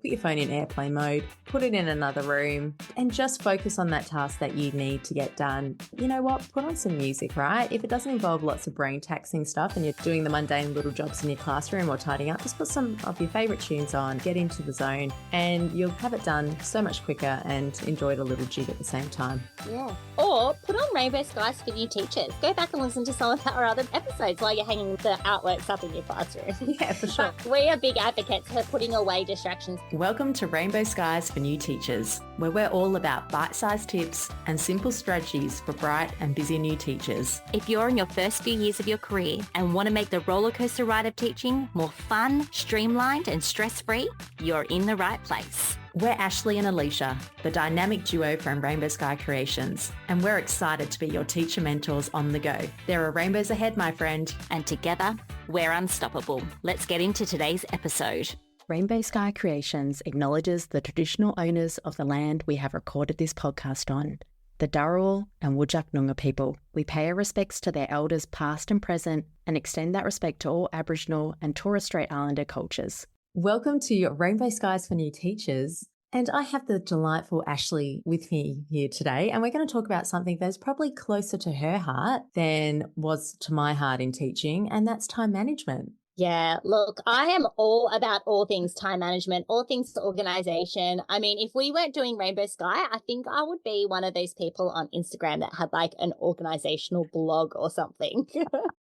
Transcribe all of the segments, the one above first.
Put your phone in airplane mode, put it in another room, and just focus on that task that you need to get done. You know what? Put on some music, right? If it doesn't involve lots of brain taxing stuff and you're doing the mundane little jobs in your classroom or tidying up, just put some of your favourite tunes on, get into the zone, and you'll have it done so much quicker and enjoy it a little jig at the same time. Yeah. Or put on Rainbow Skies for New Teachers. Go back and listen to some of our other episodes while you're hanging the artworks up in your classroom. Yeah, for sure. But we are big advocates for putting away distractions. Welcome to Rainbow Skies for New Teachers, where we're all about bite-sized tips and simple strategies for bright and busy new teachers. If you're in your first few years of your career and want to make the rollercoaster ride of teaching more fun, streamlined and stress-free, you're in the right place. We're Ashley and Alicia, the dynamic duo from Rainbow Sky Creations, and we're excited to be your teacher mentors on the go. There are rainbows ahead, my friend. And together, we're unstoppable. Let's get into today's episode. Rainbow Sky Creations acknowledges the traditional owners of the land we have recorded this podcast on, the Dharawal and Whadjuk Noongar people. We pay our respects to their elders past and present and extend that respect to all Aboriginal and Torres Strait Islander cultures. Welcome to Rainbow Skies for New Teachers. And I have the delightful Ashley with me here today, and we're going to talk about something that's probably closer to her heart than was to my heart in teaching, and that's time management. Yeah, look, I am all about all things time management, all things organisation. I mean, if we weren't doing Rainbow Sky, I think I would be one of those people on Instagram that had like an organisational blog or something.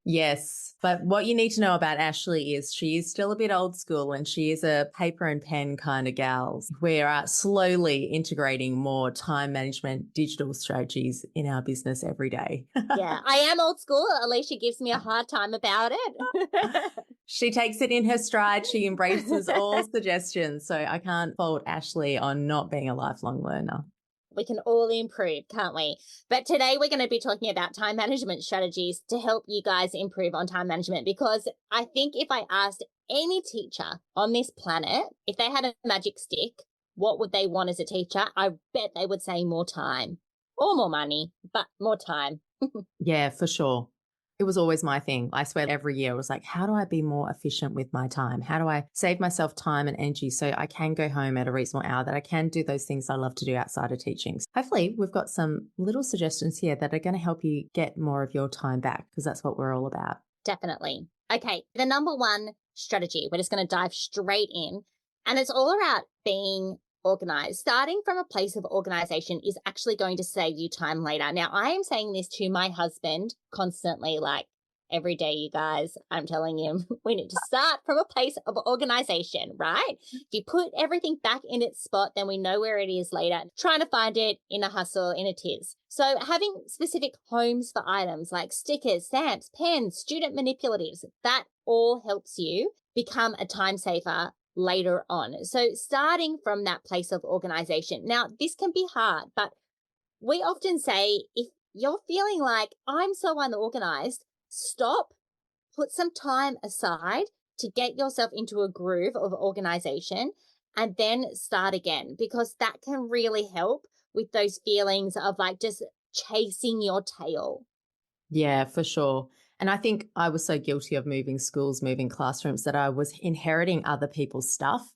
Yes, but what you need to know about Ashley is she is still a bit old school and she is a paper and pen kind of gal. We are slowly integrating more time management, digital strategies in our business every day. Yeah, I am old school. Alicia gives me a hard time about it. She takes it in her stride. She embraces all suggestions. So I can't fault Ashley on not being a lifelong learner. We can all improve, can't we? But today we're going to be talking about time management strategies to help you guys improve on time management, because I think if I asked any teacher on this planet, if they had a magic stick, what would they want as a teacher? I bet they would say more time or more money, but more time. Yeah, for sure. It was always my thing. I swear every year I was like, how do I be more efficient with my time? How do I save myself time and energy so I can go home at a reasonable hour, that I can do those things I love to do outside of teaching? So hopefully we've got some little suggestions here that are going to help you get more of your time back, because that's what we're all about. Definitely. Okay, the number one strategy, we're just going to dive straight in, and it's all about being organised. Starting from a place of organisation is actually going to save you time later. Now, I am saying this to my husband constantly, like every day, you guys. I'm telling him we need to start from a place of organisation, right? If you put everything back in its spot, then we know where it is later. Trying to find it in a hustle, in a tiz. So having specific homes for items like stickers, stamps, pens, student manipulatives, that all helps you become a time saver later on. So starting from that place of organisation. Now, this can be hard, but we often say if you're feeling like I'm so unorganised, stop, put some time aside to get yourself into a groove of organisation and then start again, because that can really help with those feelings of like just chasing your tail. Yeah, for sure. And I think I was so guilty of moving schools, moving classrooms, that I was inheriting other people's stuff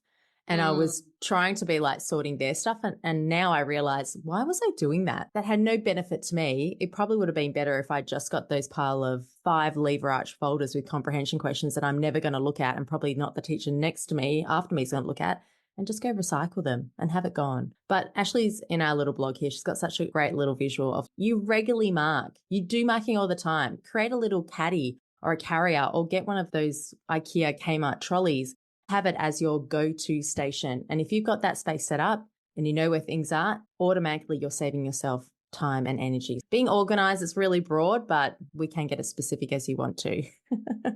and I was trying to be like sorting their stuff. And now I realize, why was I doing that? That had no benefit to me. It probably would have been better if I just got those pile of 5 lever arch folders with comprehension questions that I'm never going to look at, and probably not the teacher next to me, after me, is going to look at, and just go recycle them and have it gone. But Ashley's in our little blog here. She's got such a great little visual of you regularly mark. You do marking all the time. Create a little caddy or a carrier, or get one of those IKEA Kmart trolleys. Have it as your go-to station. And if you've got that space set up and you know where things are, automatically you're saving yourself time and energy. Being organised is really broad, but we can get as specific as you want to.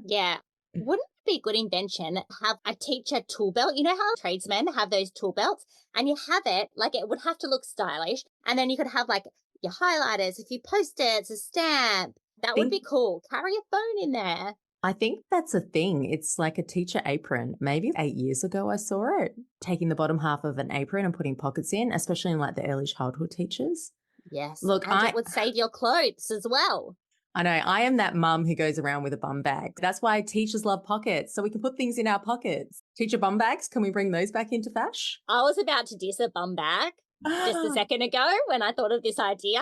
Yeah. Wouldn't it be a good invention, have a teacher tool belt? You know how tradesmen have those tool belts, and you have it, like it would have to look stylish, and then you could have like your highlighters, a few Post-its, a stamp. That would be cool. Carry a phone in there. I think that's a thing. It's like a teacher apron. Maybe 8 years ago I saw it, taking the bottom half of an apron and putting pockets in, especially in like the early childhood teachers. Yes. Look, and it would save your clothes as well. I know. I am that mum who goes around with a bum bag. That's why teachers love pockets, so we can put things in our pockets. Teacher bum bags, can we bring those back into fashion? I was about to diss a bum bag just a second ago when I thought of this idea.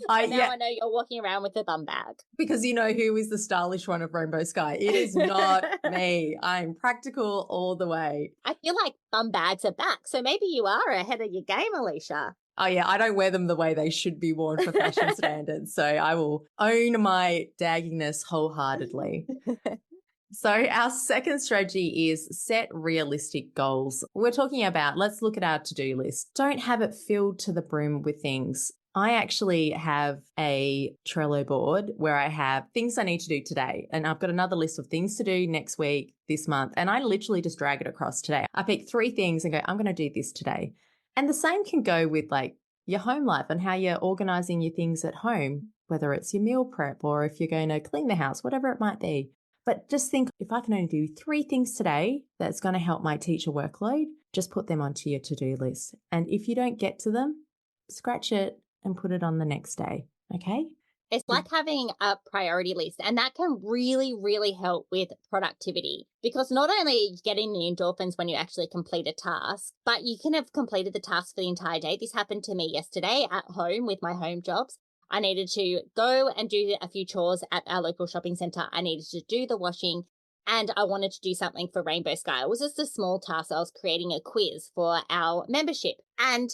But now I know you're walking around with a bum bag. Because you know who is the stylish one of Rainbow Sky. It is not me. I'm practical all the way. I feel like bum bags are back, so maybe you are ahead of your game, Alicia. Oh, yeah, I don't wear them the way they should be worn for fashion standards. So I will own my dagginess wholeheartedly. So our second strategy is set realistic goals. We're talking about, let's look at our to-do list. Don't have it filled to the brim with things. I actually have a Trello board where I have things I need to do today. And I've got another list of things to do next week, this month. And I literally just drag it across today. I pick 3 things and go, I'm going to do this today. And the same can go with like your home life and how you're organizing your things at home, whether it's your meal prep or if you're going to clean the house, whatever it might be. But just think, if I can only do 3 things today that's going to help my teacher workload, just put them onto your to-do list. And if you don't get to them, scratch it and put it on the next day. Okay? It's like having a priority list, and that can really, really help with productivity, because not only are you getting the endorphins when you actually complete a task, but you can have completed the task for the entire day. This happened to me yesterday at home with my home jobs. I needed to go and do a few chores at our local shopping centre. I needed to do the washing, and I wanted to do something for Rainbow Sky. It was just a small task. I was creating a quiz for our membership, and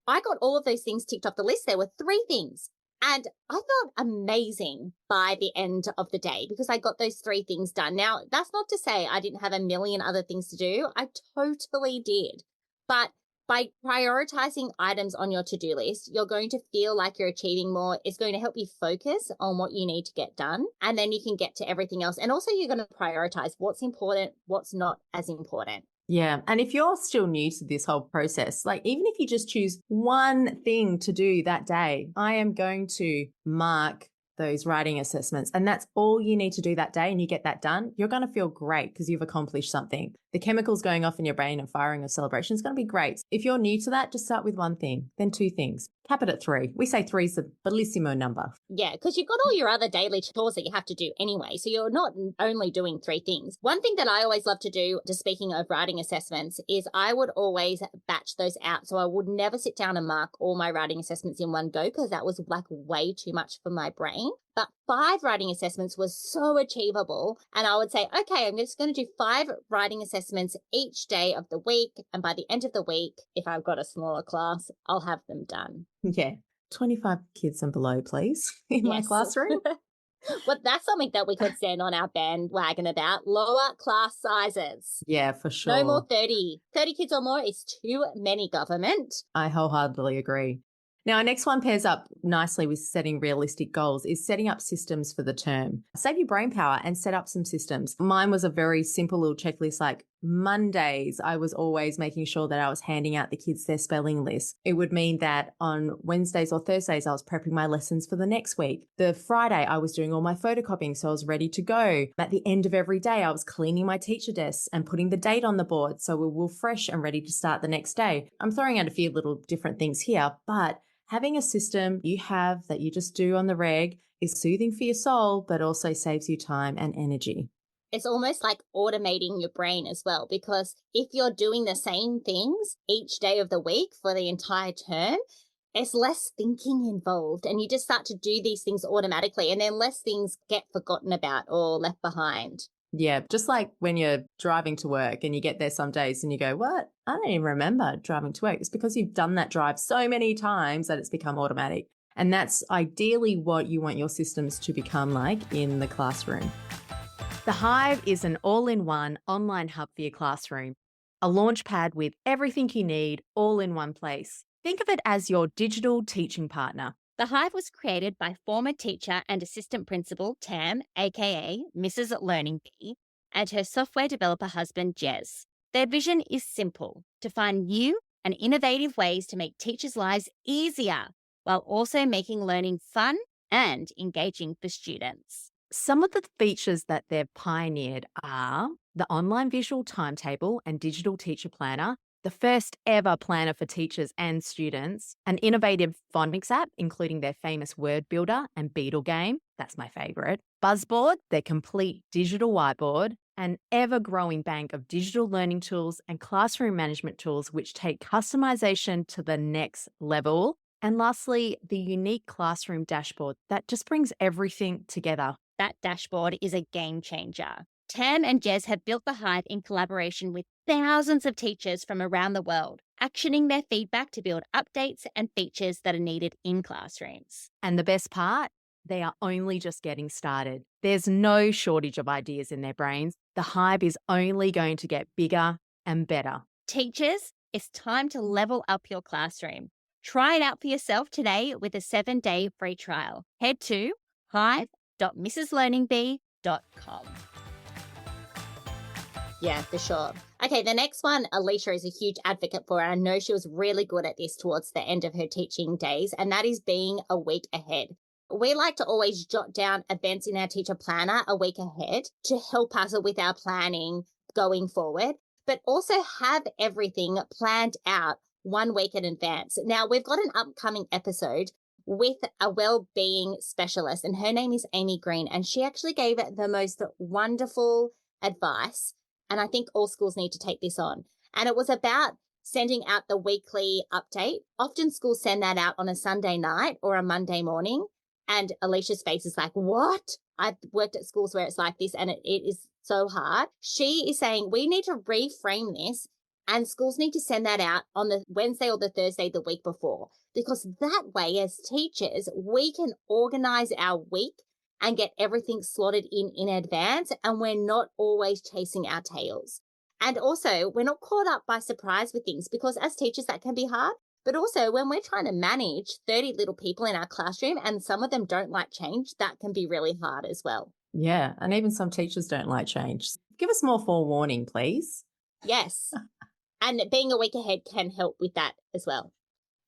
I got all of those things ticked off the list. There were 3 things. And I felt amazing by the end of the day because I got those 3 things done. Now, that's not to say I didn't have a million other things to do. I totally did. But by prioritizing items on your to-do list, you're going to feel like you're achieving more. It's going to help you focus on what you need to get done. And then you can get to everything else. And also you're going to prioritize what's important, what's not as important. Yeah. And if you're still new to this whole process, like even if you just choose one thing to do that day, I am going to mark those writing assessments. And that's all you need to do that day and you get that done, you're going to feel great because you've accomplished something. The chemicals going off in your brain and firing a celebration is going to be great. If you're new to that, just start with 1 thing, then 2 things. Cap it at 3. We say 3 is the bellissimo number. Yeah, because you've got all your other daily chores that you have to do anyway. So you're not only doing 3 things. One thing that I always love to do, just speaking of writing assessments, is I would always batch those out. So I would never sit down and mark all my writing assessments in one go because that was like way too much for my brain. But 5 writing assessments was so achievable. And I would say, okay, I'm just going to do 5 writing assessments each day of the week. And by the end of the week, if I've got a smaller class, I'll have them done. Yeah. 25 kids and below, please, in my classroom. Well, that's something that we could stand on our bandwagon about. Lower class sizes. Yeah, for sure. No more 30. 30 kids or more is too many, government. I wholeheartedly agree. Now, our next one pairs up nicely with setting realistic goals is setting up systems for the term. Save your brain power and set up some systems. Mine was a very simple little checklist, like Mondays, I was always making sure that I was handing out the kids their spelling list. It would mean that on Wednesdays or Thursdays, I was prepping my lessons for the next week. The Friday, I was doing all my photocopying, so I was ready to go. At the end of every day, I was cleaning my teacher desks and putting the date on the board so we were fresh and ready to start the next day. I'm throwing out a few little different things here, but having a system you have that you just do on the reg is soothing for your soul, but also saves you time and energy. It's almost like automating your brain as well, because if you're doing the same things each day of the week for the entire term, it's less thinking involved and you just start to do these things automatically and then less things get forgotten about or left behind. Yeah, just like when you're driving to work and you get there some days and you go, what? I don't even remember driving to work. It's because you've done that drive so many times that it's become automatic. And that's ideally what you want your systems to become like in the classroom. The Hive is an all-in-one online hub for your classroom, a launch pad with everything you need all in one place. Think of it as your digital teaching partner. The Hive was created by former teacher and assistant principal Tam, aka Mrs. Learning Bee, and her software developer husband Jez. Their vision is simple: to find new and innovative ways to make teachers' lives easier while also making learning fun and engaging for students. Some of the features that they've pioneered are the online visual timetable and digital teacher planner, the first ever planner for teachers and students, an innovative phonics app, including their famous word builder and Beetle game. That's my favorite. Buzzboard, their complete digital whiteboard, an ever-growing bank of digital learning tools and classroom management tools, which take customization to the next level. And lastly, the unique classroom dashboard that just brings everything together. That dashboard is a game changer. Tam and Jez have built the Hive in collaboration with thousands of teachers from around the world, actioning their feedback to build updates and features that are needed in classrooms. And the best part, they are only just getting started. There's no shortage of ideas in their brains. The Hive is only going to get bigger and better. Teachers, it's time to level up your classroom. Try it out for yourself today with a 7-day free trial. Head to hive.mrslearningbee.com. Yeah, for sure. Okay, the next one, Alicia is a huge advocate for, and I know she was really good at this towards the end of her teaching days, and that is being a week ahead. We like to always jot down events in our teacher planner a week ahead to help us with our planning going forward, but also have everything planned out 1 week in advance. Now, we've got an upcoming episode with a well-being specialist, and her name is Amy Green, and she actually gave the most wonderful advice, and I think all schools need to take this on. And it was about sending out the weekly update. Often schools send that out on a Sunday night or a Monday morning, and Alicia's face is like, what? I've worked at schools where it's like this, and it is so hard. She is saying we need to reframe this, and schools need to send that out on the Wednesday or the Thursday the week before, because that way, as teachers, we can organize our week and get everything slotted in advance, and we're not always chasing our tails. And also, we're not caught up by surprise with things, because as teachers, that can be hard. But also, when we're trying to manage 30 little people in our classroom and some of them don't like change, that can be really hard as well. Yeah, and even some teachers don't like change. Give us more forewarning, please. Yes. And being a week ahead can help with that as well.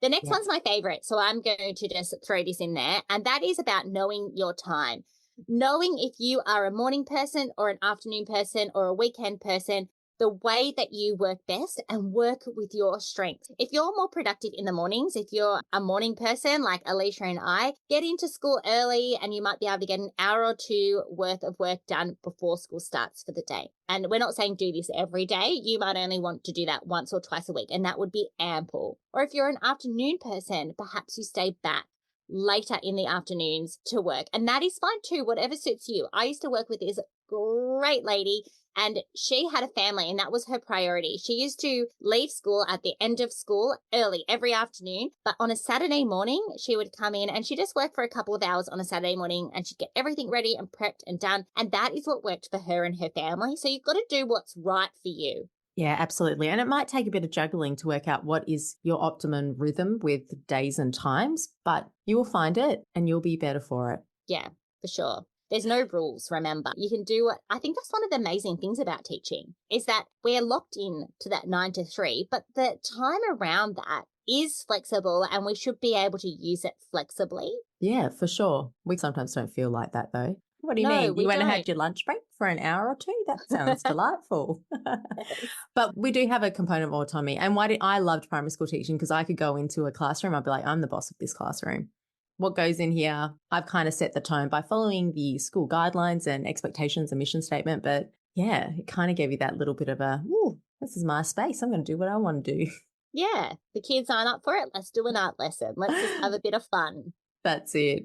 The next one's my favorite, so I'm going to just throw this in there, and that is about knowing your time. Knowing if you are a morning person or an afternoon person or a weekend person, the way that you work best and work with your strengths. If you're more productive in the mornings, if you're a morning person like Alicia and I, get into school early and you might be able to get an hour or two worth of work done before school starts for the day. And we're not saying do this every day. You might only want to do that once or twice a week, and that would be ample. Or if you're an afternoon person, perhaps you stay back later in the afternoons to work. And that is fine too, whatever suits you. I used to work with this great lady, and she had a family, and that was her priority. She used to leave school at the end of school early every afternoon, but on a Saturday morning, she would come in and she just worked for a couple of hours on a Saturday morning, and she'd get everything ready and prepped and done. And that is what worked for her and her family. So you've got to do what's right for you. Yeah, absolutely. And it might take a bit of juggling to work out what is your optimum rhythm with days and times, but you will find it and you'll be better for it. Yeah, for sure. There's no rules, remember. You can do what I think that's one of the amazing things about teaching is that we're locked in to that 9 to 3, but the time around that is flexible and we should be able to use it flexibly. Yeah, for sure. We sometimes don't feel like that though. What do you mean? we You went and don't. had your lunch break for an hour or two? That sounds delightful. But we do have a component of autonomy. And I loved primary school teaching because I could go into a classroom. I'd be like, I'm the boss of this classroom. What goes in here, I've kind of set the tone by following the school guidelines and expectations and mission statement. But yeah, it kind of gave you that little bit of a, ooh, this is my space. I'm going to do what I want to do. Yeah, the kids aren't up for it. Let's do an art lesson. Let's just have a bit of fun. That's it.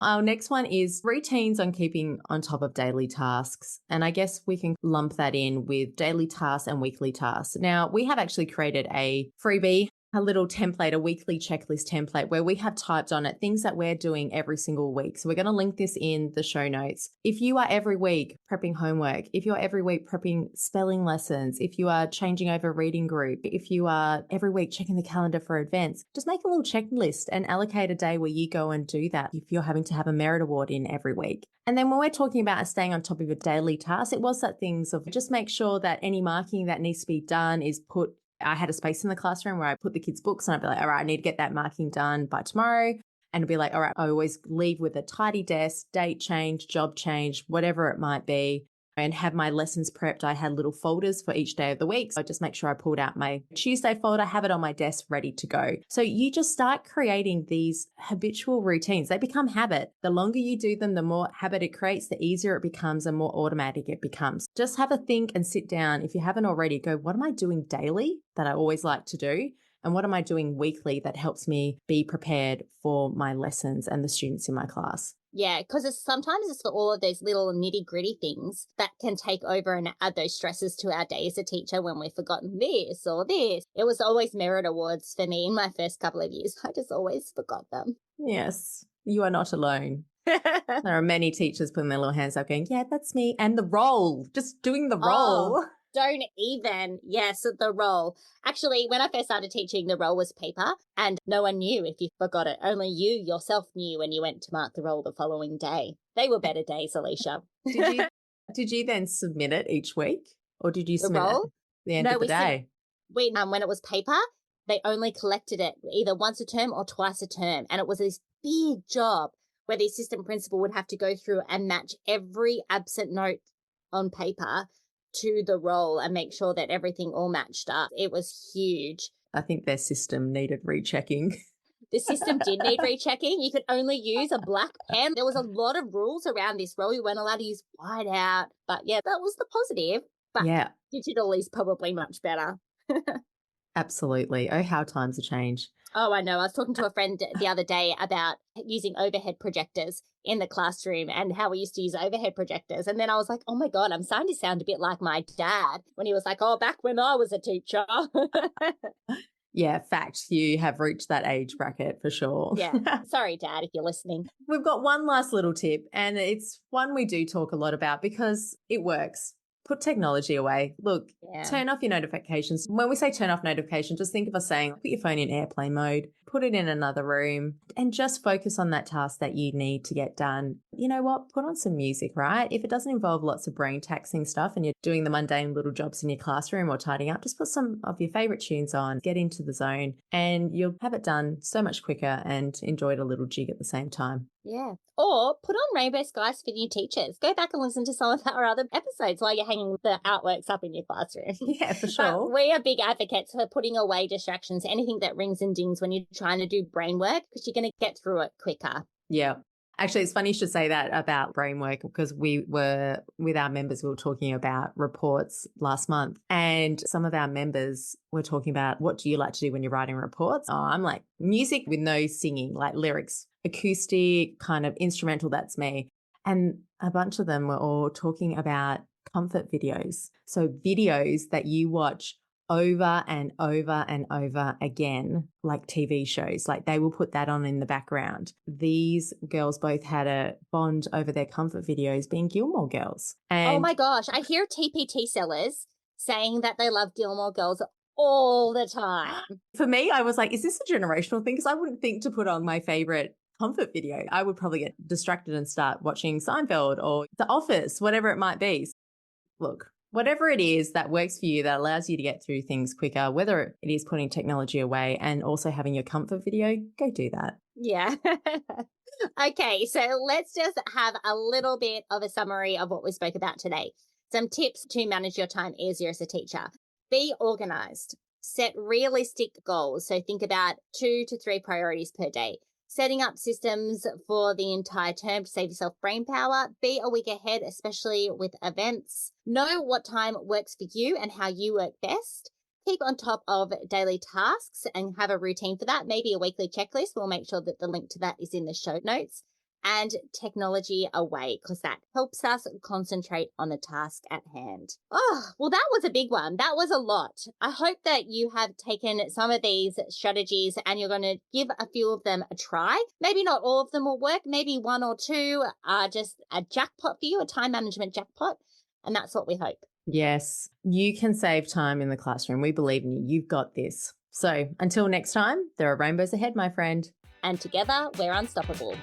Our next one is routines on keeping on top of daily tasks. And I guess we can lump that in with daily tasks and weekly tasks. Now, we have actually created a freebie, a little template, a weekly checklist template where we have typed on it things that we're doing every single week. So we're going to link this in the show notes. If you are every week prepping homework, if you're every week prepping spelling lessons, if you are changing over reading group, if you are every week checking the calendar for events, just make a little checklist and allocate a day where you go and do that if you're having to have a merit award in every week. And then when we're talking about staying on top of your daily tasks, it was that things of just make sure that any marking that needs to be done is put. I had a space in the classroom where I put the kids' books and I'd be like, all right, I need to get that marking done by tomorrow. And it'd be like, all right, I always leave with a tidy desk, date change, job change, whatever it might be. and have my lessons prepped. I had little folders for each day of the week. So I just make sure I pulled out my Tuesday folder, have it on my desk ready to go. So you just start creating these habitual routines. They become habit. The longer you do them, the more habit it creates, the easier it becomes and more automatic it becomes. Just have a think and sit down. If you haven't already, go, what am I doing daily that I always like to do? And what am I doing weekly that helps me be prepared for my lessons and the students in my class? Yeah, because sometimes it's for all of those little nitty gritty things that can take over and add those stresses to our day as a teacher when we've forgotten this or this. It was always merit awards for me in my first couple of years. I just always forgot them. Yes, you are not alone. There are many teachers putting their little hands up going, yeah, that's me. And the role, just doing the role. Oh, don't even. Yes, the role. Actually, when I first started teaching, the role was paper and no one knew if you forgot it. Only you yourself knew when you went to mark the role the following day. They were better days, Alicia. Did you then submit it each week or did you The submit it role? at the end of the day? When it was paper, they only collected it either once a term or twice a term. And it was this big job where the assistant principal would have to go through and match every absent note on paper to the role and make sure that everything all matched up. It was huge. I think their system needed rechecking. The system did need rechecking. You could only use a black pen. There was a lot of rules around this role. You weren't allowed to use whiteout. But yeah, that was the positive. But Yeah, digital is probably much better. absolutely. Oh, how times have changed. Oh, I know. I was talking to a friend the other day about using overhead projectors in the classroom and how we used to use overhead projectors. And then I was like, oh my God, I'm starting to sound a bit like my dad when he was like, oh, back when I was a teacher. Yeah, fact, you have reached that age bracket for sure. Yeah. Sorry, Dad, if you're listening. We've got one last little tip, and it's one we do talk a lot about because it works. Put technology away. Look, Yeah. turn off your notifications. When we say turn off notifications, just think of us saying, put your phone in airplane mode, put it in another room, and just focus on that task that you need to get done. You know what? Put on some music, right? If it doesn't involve lots of brain taxing stuff and you're doing the mundane little jobs in your classroom or tidying up, just put some of your favorite tunes on, get into the zone, and you'll have it done so much quicker and enjoy it a little jig at the same time. Yeah. Or put on Rainbow Skies for new teachers. Go back and listen to some of our other episodes while you're hanging the artworks up in your classroom. Yeah, for But sure. we are big advocates for putting away distractions, anything that rings and dings when you're trying to do brain work, because you're going to get through it quicker. Yeah. Actually, it's funny you should say that about brain work because we were with our members, we were talking about reports last month and some of our members were talking about what do you like to do when you're writing reports? Oh, I'm like music with no singing, like lyrics, acoustic, kind of instrumental, that's me. And a bunch of them were all talking about comfort videos. So videos that you watch over and over and over again, like TV shows, like they will put that on in the background. These girls both had a bond over their comfort videos being Gilmore Girls. And Oh my gosh. I hear TPT sellers saying that they love Gilmore Girls all the time. for me, I was like, is this a generational thing? Because I wouldn't think to put on my favorite comfort video. I would probably get distracted and start watching Seinfeld or The Office, whatever it might be. Look, whatever it is that works for you, that allows you to get through things quicker, whether it is putting technology away and also having your comfort video, go do that. Yeah. Okay, so let's just have a little bit of a summary of what we spoke about today. Some tips to manage your time easier as a teacher. Be organized. Set realistic goals. So think about 2 to 3 priorities per day. Setting up systems for the entire term to save yourself brain power. Be a week ahead, especially with events. Know what time works for you and how you work best. Keep on top of daily tasks and have a routine for that. Maybe a weekly checklist. We'll make sure that the link to that is in the show notes. And technology away, because that helps us concentrate on the task at hand. Oh, well, that was a big one. That was a lot. I hope that you have taken some of these strategies and you're going to give a few of them a try. Maybe not all of them will work. Maybe 1 or 2 are just a jackpot for you, a time management jackpot. And that's what we hope. Yes, you can save time in the classroom. We believe in you. You've got this. So until next time, there are rainbows ahead, my friend. And together, we're unstoppable.